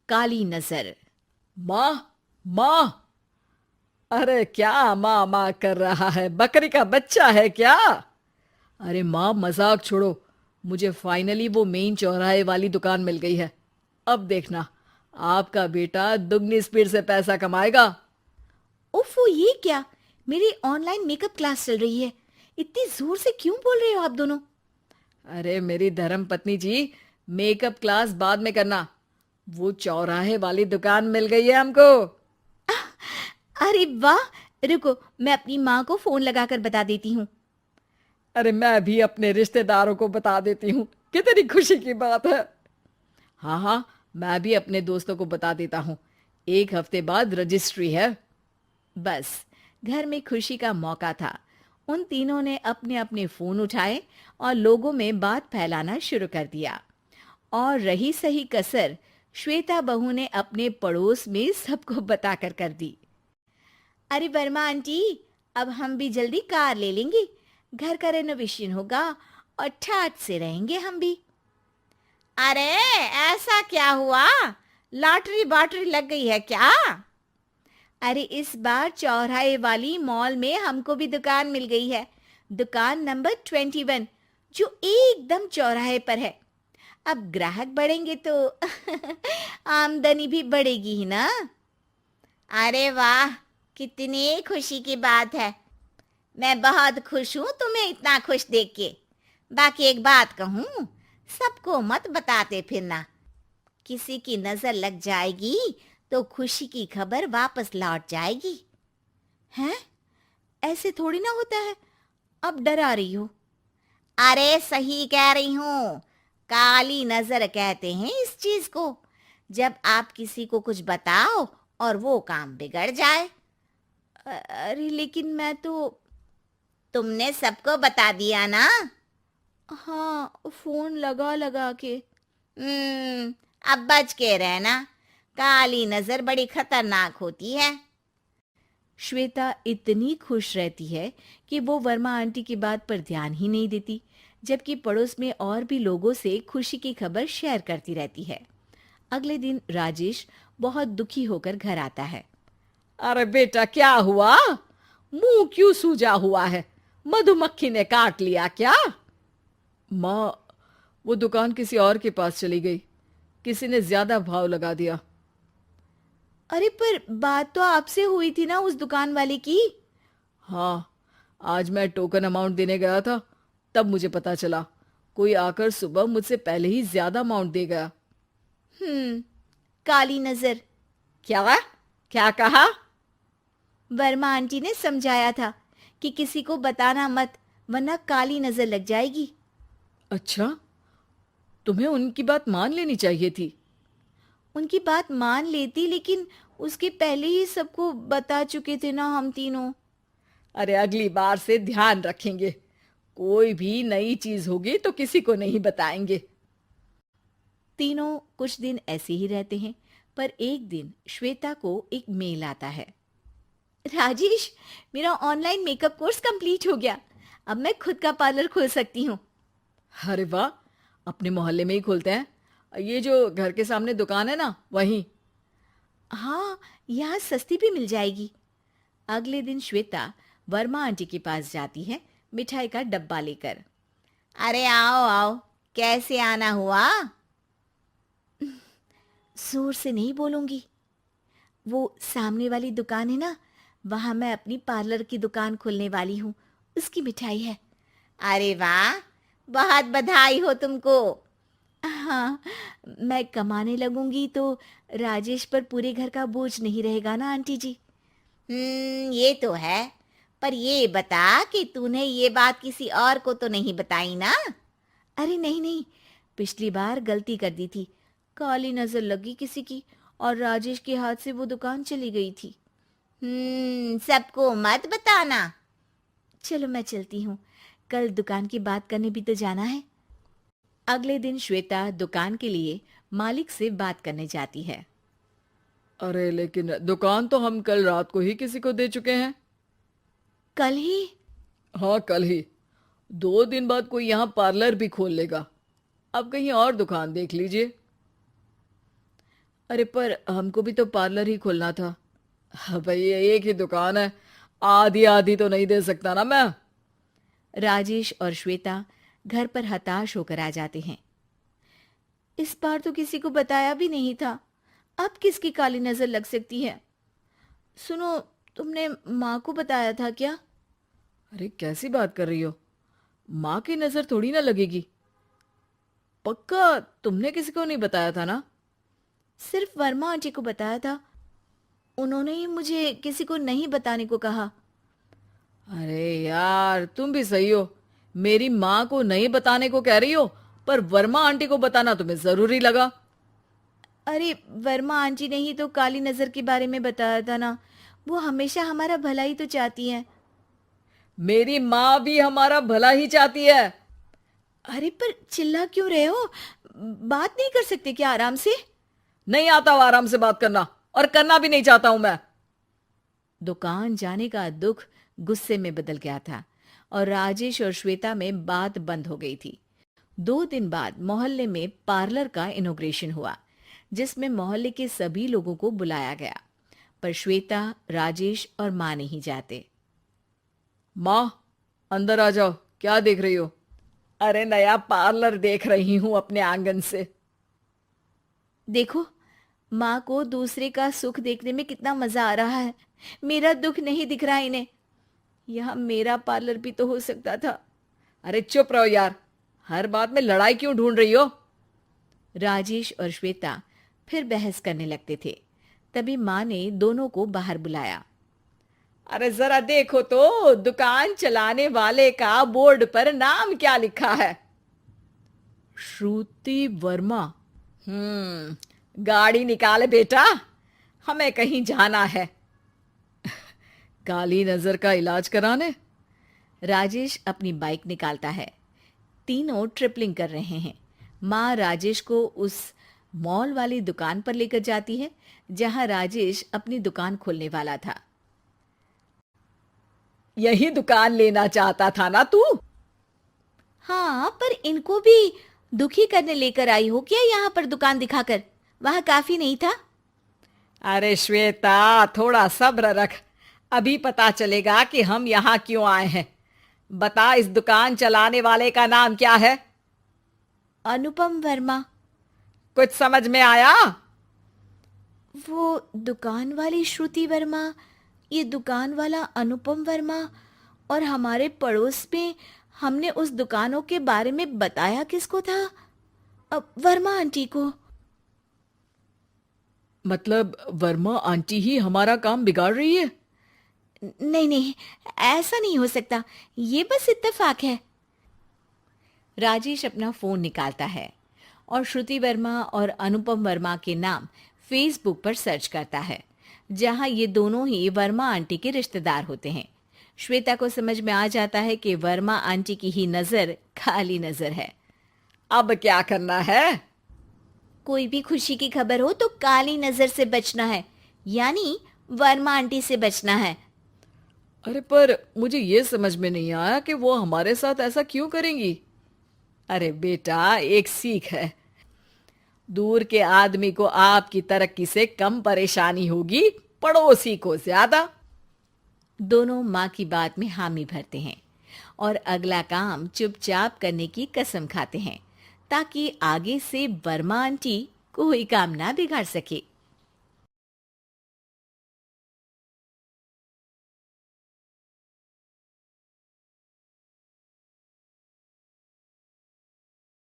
काली नजर। माँ, माँ। अरे क्या माँ माँ कर रहा है? बकरी का बच्चा है क्या? अरे माँ, मजाक छोड़ो। मुझे फाइनली वो मेन चौराहे वाली दुकान मिल गई है। अब देखना, आपका बेटा दुगनी स्पीड से पैसा कमाएगा। उफ़, ये क्या? मेरी ऑनलाइन मेकअप क्लास चल रही है। इतनी जोर से क्यों बोल रहे हो आप दोनों? अरे मेरी धर्म पत्नी जी, मेकअप क्लास बाद में करना। वो चौराहे वाली दुकान मिल गई है हमको। अरे वाह! रुको, मैं अपनी माँ को फोन लगाकर बता देती हूँ। अरे मैं भी अपने रिश्तेदारों को बता देती हूँ। कितनी खुशी की बात है। हाँ हाँ, मैं भी अपने दोस्तों को बता देता हूँ। 1 हफ्ते बाद रजिस्ट्री है। बस, घर में खुशी का मौका था। उन तीनों ने अपने अपने फोन उठाए और लोगों में बात फैलाना शुरू कर दिया। और रही सही कसर, श्वेता बहू ने अपने पड़ोस में सबको बताकर कर दी। अरे वर्मा आंटी, अब हम भी जल्दी कार ले लेंगे। घर का रेनोवेशन होगा और ठाट से रहेंगे हम भी। अरे, ऐसा क्या हुआ? लॉटरी बाटरी लग गई है क्या? अरे, इस बार चौराहे वाली मॉल में हमको भी दुकान मिल गई है। दुकान नंबर 21, जो एकदम चौराहे पर है। अब ग्राहक बढ़ेंगे तो आमदनी भी बढ़ेगी ही ना। अरे वाह, कितनी खुशी की बात है। मैं बहुत खुश हूँ तुम्हें इतना खुश देख के। बाकी एक बात कहूँ, सबको मत बताते फिरना। किसी की नजर लग जाएगी तो खुशी की खबर वापस लौट जाएगी। हैं? ऐसे थोड़ी ना होता है। अब डरा रही हो। अरे सही कह रही हूँ। काली नजर कहते हैं इस चीज को, जब आप किसी को कुछ बताओ और वो काम बिगड़ जाए। अरे लेकिन मैं तो। तुमने सबको बता दिया ना? हाँ, फोन लगा लगा के। अब बच के रहना। काली नजर बड़ी खतरनाक होती है। श्वेता इतनी खुश रहती है कि वो वर्मा आंटी की बात पर ध्यान ही नहीं देती, जबकि पड़ोस में और भी लोगों से खुशी की खबर शेयर करती रहती है। अगले दिन राजेश बहुत दुखी होकर घर आता है। अरे बेटा, क्या हुआ? मुंह क्यों सूजा हुआ है? मधुमक्खी ने काट लिया क्या? माँ, वो दुकान किसी और के पास चली गई। किसी ने ज्यादा भाव लगा दिया। अरे पर बात तो आपसे हुई थी ना उस दुकान वाले की। हाँ, आज मैं टोकन अमाउंट देने गया था, तब मुझे पता चला। कोई आकर सुबह मुझसे पहले ही ज्यादा अमाउंट दे गया। हम्म, काली नजर। क्या? क्या कहा? वर्मा आंटी ने समझाया था कि किसी को बताना मत, वरना काली नजर लग जाएगी। अच्छा, तुम्हें उनकी बात मान लेनी चाहिए थी। उनकी बात मान लेती, लेकिन उसके पहले ही सबको बता चुके थे ना हम तीनों। अरे अगली बार से ध्यान रखेंगे। कोई भी नई चीज होगी तो किसी को नहीं बताएंगे। तीनों कुछ दिन ऐसे ही रहते हैं, पर एक दिन श्वेता को एक मेल आता है। राजेश, मेरा ऑनलाइन मेकअप कोर्स कंप्लीट हो गया। अब मैं खुद का पार्लर खोल सकती हूँ। अरे वाह, अपने मोहल्ले में ही खोलते हैं। ये जो घर के सामने दुकान है ना, वहीं। हाँ, यहाँ सस्ती भी मिल जाएगी। अगले दिन श्वेता वर्मा आंटी के पास जाती है, मिठाई का डब्बा लेकर। अरे आओ आओ, कैसे आना हुआ? जोर से नहीं बोलूंगी। वो सामने वाली दुकान है ना, वहां मैं अपनी पार्लर की दुकान खोलने वाली हूँ। उसकी मिठाई है। अरे वाह, बहुत बधाई हो तुमको। हाँ, मैं कमाने लगूंगी तो राजेश पर पूरे घर का बोझ नहीं रहेगा ना आंटी जी। ये तो है। पर ये बता कि तूने ये बात किसी और को तो नहीं बताई ना? अरे नहीं नहीं, पिछली बार गलती कर दी थी। काली नजर लगी किसी की और राजेश के हाथ से वो दुकान चली गई थी। सबको मत बताना। चलो मैं चलती हूँ, कल दुकान की बात करने भी तो जाना है। अगले दिन श्वेता दुकान के लिए मालिक से बात करने जाती है। अरे लेकिन दुकान तो हम कल रात को ही किसी को दे चुके हैं। कल ही? हाँ, कल ही। 2 दिन बाद कोई यहाँ पार्लर भी खोल लेगा। अब कहीं और दुकान देख लीजिए। अरे पर हमको भी तो पार्लर ही खोलना था। हाँ भाई, एक ही दुकान है, आधी आधी तो नहीं दे सकता ना मैं। राजेश और श्वेता घर पर हताश होकर आ जाते हैं। इस बार तो किसी को बताया भी नहीं था, अब किसकी काली नजर लग सकती है। सुनो, तुमने माँ को बताया था क्या? अरे कैसी बात कर रही हो, माँ की नजर थोड़ी ना लगेगी। पक्का तुमने किसी को नहीं बताया था ना? सिर्फ वर्मा आंटी को बताया था, उन्होंने ही मुझे किसी को नहीं बताने को कहा। अरे यार, तुम भी सही हो। मेरी माँ को नहीं बताने को कह रही हो, पर वर्मा आंटी को बताना तुम्हें जरूरी लगा। अरे वर्मा आंटी ने ही तो काली नजर के बारे में बताया था ना, वो हमेशा हमारा भला ही तो चाहती हैं। मेरी माँ भी हमारा भला ही चाहती है। अरे पर चिल्ला क्यों रहे हो? बात नहीं कर सकते क्या आराम से? नहीं आता वो आराम से बात करना, और करना भी नहीं चाहता हूं मैं। दुकान जाने का दुख गुस्से में बदल गया था और राजेश और श्वेता में बात बंद हो गई थी। 2 दिन बाद मोहल्ले में पार्लर का इनॉग्रेशन हुआ, जिसमें मोहल्ले के सभी लोगों को बुलाया गया, पर श्वेता, राजेश और माँ नहीं जाते। माँ, अंदर आ जाओ, क्या देख रही हो? अरे नया पार्लर देख रही हूं अपने आंगन से। देखो, माँ को दूसरे का सुख देखने में कितना मजा आ रहा है, मेरा दुख नहीं दिख रहा इन्हें। यह मेरा पार्लर भी तो हो सकता था। अरे चुप रहो यार, हर बात में लड़ाई क्यों ढूंढ रही हो? राजेश और श्वेता फिर बहस करने लगते थे। तभी माँ ने दोनों को बाहर बुलाया। अरे जरा देखो तो, दुकान चलाने वाले का बोर्ड पर नाम क्या लिखा है? श्रुति वर्मा। गाड़ी निकाले बेटा, हमें कहीं जाना है। काली नजर का इलाज कराने? राजेश अपनी बाइक निकालता है। तीनों ट्रिपलिंग कर रहे हैं। माँ राजेश को उस मॉल वाली दुकान पर लेकर जाती है जहां राजेश अपनी दुकान खोलने वाला था। यही दुकान लेना चाहता था ना तू? हाँ, पर इनको भी दुखी करने लेकर आई हो क्या यहाँ पर दुकान दिखाकर? वहाँ काफी नहीं था? अरे श्वेता, थोड़ा सब्र रख, अभी पता चलेगा कि हम यहाँ क्यों आए हैं। बता, इस दुकान चलाने वाले का नाम क्या है? अनुपम वर्मा। कुछ समझ में आया? वो दुकान वाली श्रुति वर्मा, ये दुकान वाला अनुपम वर्मा, और हमारे पड़ोस में हमने उस दुकानों के बारे में बताया किसको था? अब वर्मा आंटी को। मतलब वर्मा आंटी ही हमारा काम बिगाड़ रही है? नहीं नहीं, ऐसा नहीं हो सकता, ये बस इत्तेफाक है। राजेश अपना फोन निकालता है और श्रुति वर्मा और अनुपम वर्मा के नाम फेसबुक पर सर्च करता है, जहां ये दोनों ही वर्मा आंटी के रिश्तेदार होते हैं। श्वेता को समझ में आ जाता है कि वर्मा आंटी की ही नजर खाली नजर है। अब क्या करना है? कोई भी खुशी की खबर हो तो काली नजर से बचना है, यानी वर्मा आंटी से बचना है। अरे पर मुझे ये समझ में नहीं आया कि वो हमारे साथ ऐसा क्यों करेंगी। अरे बेटा, एक सीख है, दूर के आदमी को आपकी तरक्की से कम परेशानी होगी, पड़ोसी को ज्यादा। दोनों माँ की बात में हामी भरते हैं और अगला काम चुपचाप करने की कसम खाते हैं, ताकि आगे से वर्मा आंटी कोई काम ना बिगाड़ सके।